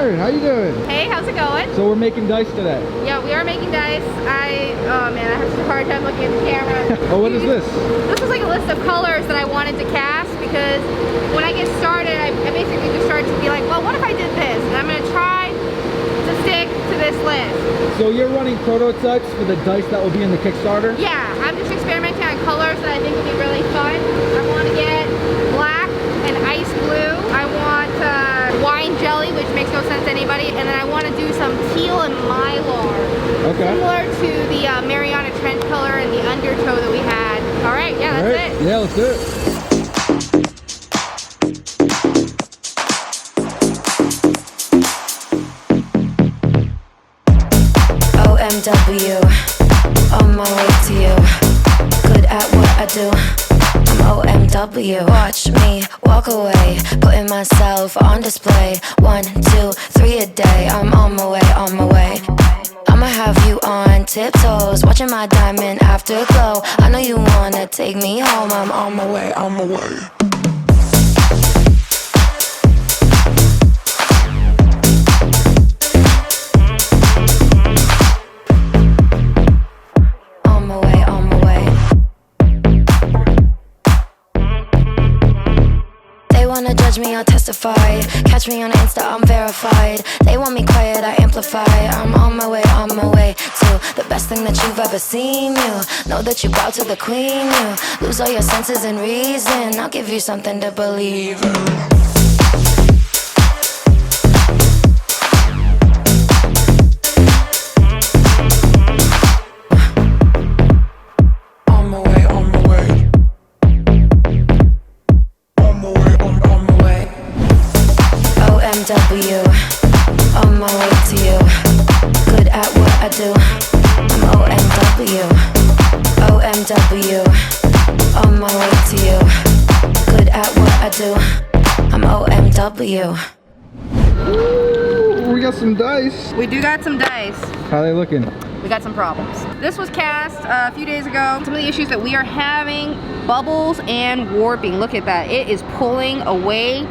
Karen, how you doing? Hey, how's it going? So we're making dice today. Yeah, we are making dice. Oh man, I have such a hard time looking at the camera. Oh, what is this? This is like a list of colors that I wanted to cast because when I get started, I basically just started to be like, well, what if I did this? And I'm gonna try to stick to this list. So you're running prototypes for the dice that will be in the Kickstarter? Yeah, I'm just experimenting on colors that I think will be really fun. I want to get black and ice blue. I want wine jelly, which makes no sense to anybody. And then I want to do some teal and mylar. Okay. Similar to the Mariana Trench color and the undertow that we had. All right, yeah, that's it. Yeah, let's do it. OMW, on my way to you. Good at what I do. I'm OMW. Watch me walk away, putting myself on display. 1, 2, 3 a day. I'm on my way, on my way. I'ma have you on tiptoes, watching my diamond afterglow. I know you wanna take me home. I'm on my way, on my way. Wanna judge me, I'll testify. Catch me on Insta, I'm verified. They want me quiet, I amplify. I'm on my way to the best thing that you've ever seen. You know that you bow to the queen. You lose all your senses and reason. I'll give you something to believe in. OMW, on my way to you. Good at what I do. I'm OMW. OMW, on my way to you. Good at what I do. I'm OMW. Ooh, we got some dice. We do got some dice. How are they looking? We got some problems. This was cast a few days ago. Some of the issues that we are having, bubbles and warping. Look at that. It is pulling away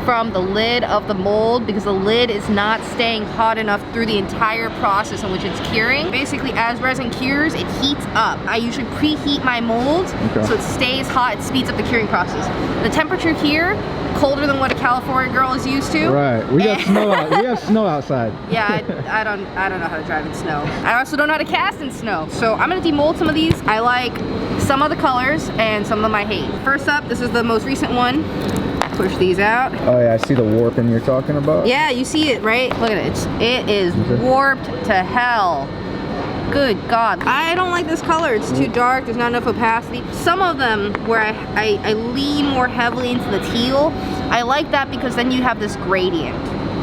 from the lid of the mold because the lid is not staying hot enough through the entire process in which it's curing. Basically, as resin cures, it heats up. I usually preheat my mold so it stays hot, it speeds up the curing process. The temperature here, colder than what a California girl is used to. Right, we got snow out. We have snow outside. Yeah, I don't know how to drive in snow. I also don't know how to cast in snow. So I'm gonna demold some of these. I like some of the colors and some of them I hate. First up, this is the most recent one. Push these out. Oh yeah, I see the warping you're talking about. Yeah, you see it, right? Look at it. It is warped to hell. Good God. I don't like this color. It's too dark. There's not enough opacity. Some of them where I lean more heavily into the teal, I like that because then you have this gradient,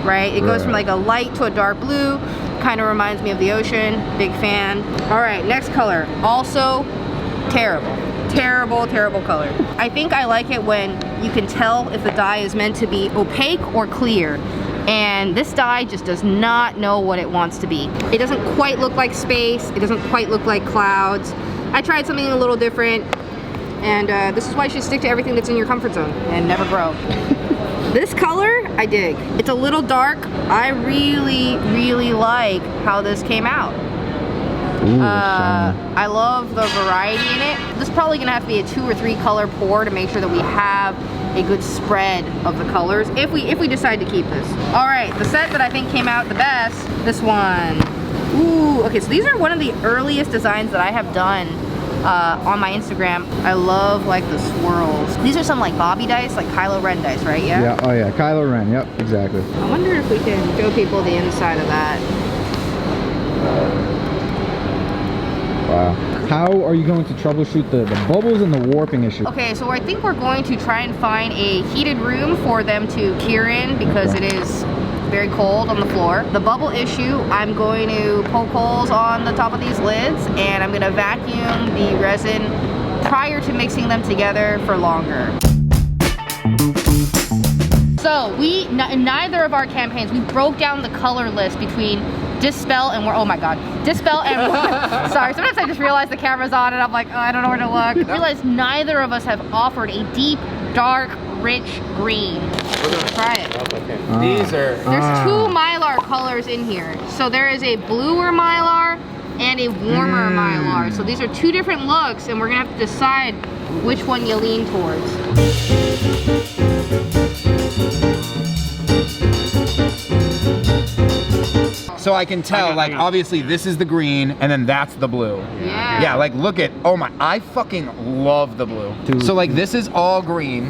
right? It goes from like a light to a dark blue. Kind of reminds me of the ocean. Big fan. All right, next color. Also terrible. Terrible, terrible color. I think I like it when you can tell if the dye is meant to be opaque or clear. And this dye just does not know what it wants to be. It doesn't quite look like space. It doesn't quite look like clouds. I tried something a little different. And this is why you should stick to everything that's in your comfort zone and never grow. This color, I dig. It's a little dark. I really, really like how this came out. Ooh, I love the variety in it. This is probably gonna have to be a 2 or 3 color pour to make sure that we have a good spread of the colors if we decide to keep this. All right, the set that I think came out the best, this one. Ooh, okay, so these are one of the earliest designs that I have done on my Instagram. I love like the swirls. These are some like Bobby dice, like Kylo Ren dice, right? Yeah? Yeah, oh yeah, Kylo Ren, yep, exactly. I wonder if we can show people the inside of that. Wow. How are you going to troubleshoot the bubbles and the warping issue? Okay, so I think we're going to try and find a heated room for them to cure in because it is very cold on the floor. The bubble issue, I'm going to poke holes on the top of these lids and I'm going to vacuum the resin prior to mixing them together for longer. So in neither of our campaigns, we broke down the color list between Dispel and oh my god, Dispel and sorry, sometimes I just realize the camera's on and I'm like, oh, I don't know where to look. I realize neither of us have offered a deep, dark, rich green. We're gonna try it. Okay. These are There's 2 Mylar Mylars in here. So there is a bluer Mylar and a warmer Mylar. So these are two different looks, and we're gonna have to decide which one you lean towards. So I can tell, like, obviously this is the green, and then that's the blue. Yeah. Yeah, like, look at, oh my, I fucking love the blue. Dude. So, like, this is all green,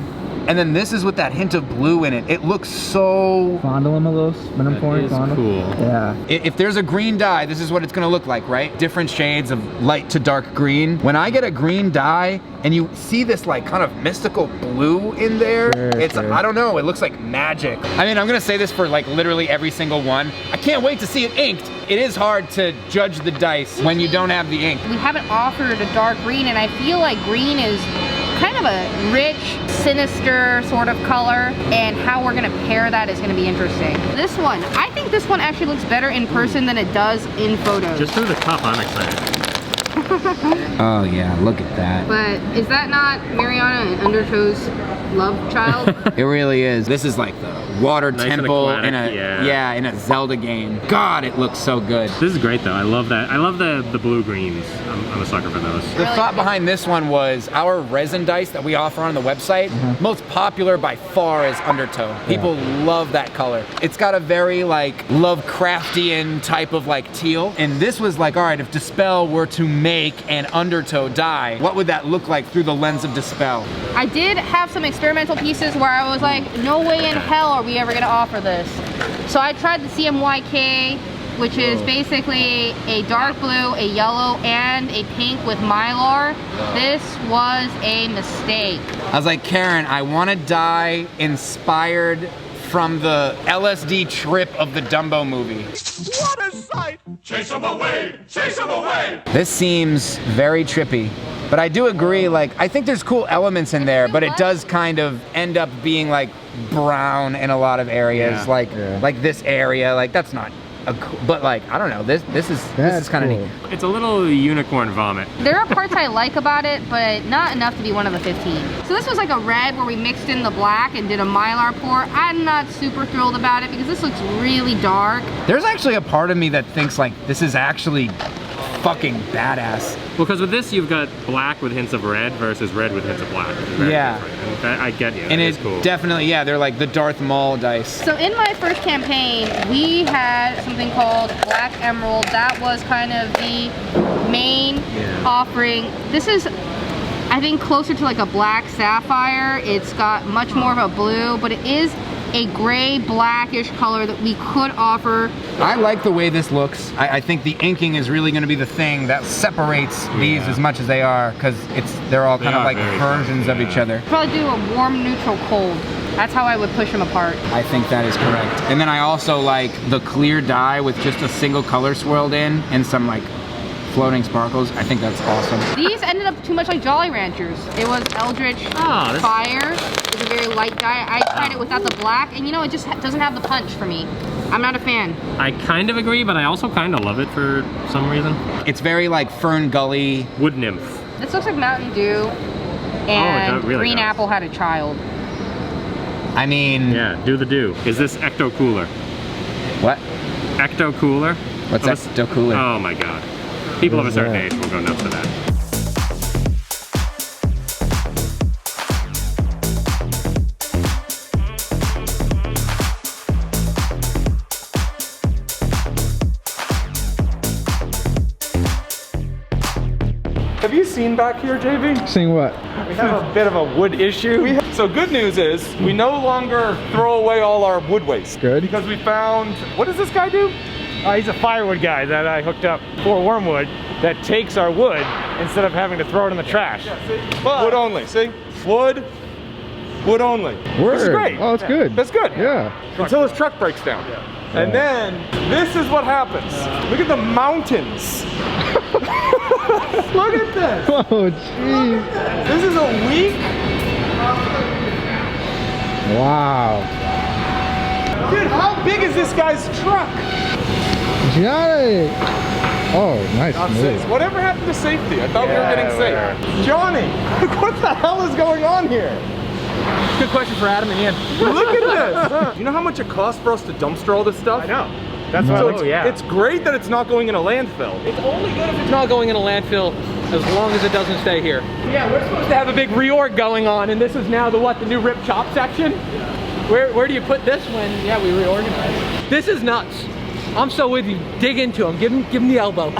and then this is with that hint of blue in it. It looks so... Fondle them a little, spin them for you, fondle. Cool. Yeah. If there's a green dye, this is what it's gonna look like, right? Different shades of light to dark green. When I get a green dye, and you see this, like, kind of mystical blue in there, Sure. I don't know, it looks like magic. I mean, I'm gonna say this for, like, literally every single one. I can't wait to see it inked. It is hard to judge the dice when you don't have the ink. We haven't offered a dark green, and I feel like green is kind of a rich, sinister sort of color, and how we're gonna pair that is gonna be interesting. This one, I think this one actually looks better in person than it does in photos. Just through the cup, I'm excited. Oh yeah, look at that. But is that not Mariana and Undertow's love child? It really is. This is like the water Nice and temple aquatic, in a yeah. in a Zelda game. God, it looks so good. This is great though. I love that. I love the blue greens. I'm a sucker for those. The thought behind this one was our resin dice that we offer on the website. Most popular by far is Undertow. People love that color. It's got a very like Lovecraftian type of like teal. And this was like, all right, if Dispel were to make an Undertow die, what would that look like through the lens of Dispel? I did have some experimental pieces where I was like, no way in hell are we ever gonna offer this. So I tried the CMYK, which is basically a dark blue, a yellow, and a pink with Mylar. This was a mistake. I was like, Karen, I want to die inspired from the LSD trip of the Dumbo movie. What a sight! Chase them away! Chase them away! This seems very trippy, but I do agree, like, I think there's cool elements in there, but it does kind of end up being like brown in a lot of areas, like this area, like that's not but like, I don't know, this is kind of neat. It's a little unicorn vomit. There are parts I like about it, but not enough to be one of the 15. So this was like a red where we mixed in the black and did a Mylar pour. I'm not super thrilled about it because this looks really dark. There's actually a part of me that thinks like this is actually fucking badass. Well, because with this you've got black with hints of red versus red with hints of black. Yeah. And that, I get you. And it's cool. definitely, yeah, they're like the Darth Maul dice. So in my first campaign, we had something called Black Emerald. That was kind of the main offering. This is, I think, closer to like a black sapphire. It's got much more of a blue, but it is a gray blackish color that we could offer. I like the way this looks. I think the inking is really going to be the thing that separates these as much as they are, because they're all kind of like versions of each other. Probably do a warm, neutral, cold. That's how I would push them apart. I think that is correct. And then I also like the clear dye with just a single color swirled in and some like floating sparkles. I think that's awesome. These ended up too much like Jolly Ranchers. It was Eldritch Fire. It's a very light dye. I tried it without the black, and you know, it just doesn't have the punch for me. I'm not a fan. I kind of agree, but I also kind of love it for some reason. It's very like Fern Gully. Wood Nymph. This looks like Mountain Dew, and really Green does. Apple had a child. I mean, Yeah, do the do. Is this Ecto Cooler? what? Ecto Cooler? What's Ecto Cooler? Oh my god. People of a certain age will go nuts for that. Have you seen back here, JV? Seeing what? We have a bit of a wood issue. So good news is we no longer throw away all our wood waste. Good. Because we found, what does this guy do? He's a firewood guy that I hooked up for Wyrmwood that takes our wood instead of having to throw it in the trash. Wood only, see? Wood only. This is great. Oh, it's good. That's good. Yeah. Until his truck breaks down. And then, this is what happens. Look at the mountains. Look at this. Oh, jeez. This is a week. Wow. Dude, how big is this guy's truck? Johnny. Oh, nice move. Whatever happened to safety? I thought we were getting safe. Johnny, what the hell is going on here? Good question for Adam and Ian. Look at this. Do you know how much it costs for us to dumpster all this stuff? I know. That's why No. it's great that it's not going in a landfill. It's only good if it's not going in a landfill as long as it doesn't stay here. Yeah, we're supposed to have a big reorg going on, and this is now the new rip chop section. Where do you put this when, yeah, we reorganize? This is nuts. I'm so with you. Dig into him. Give him the elbow.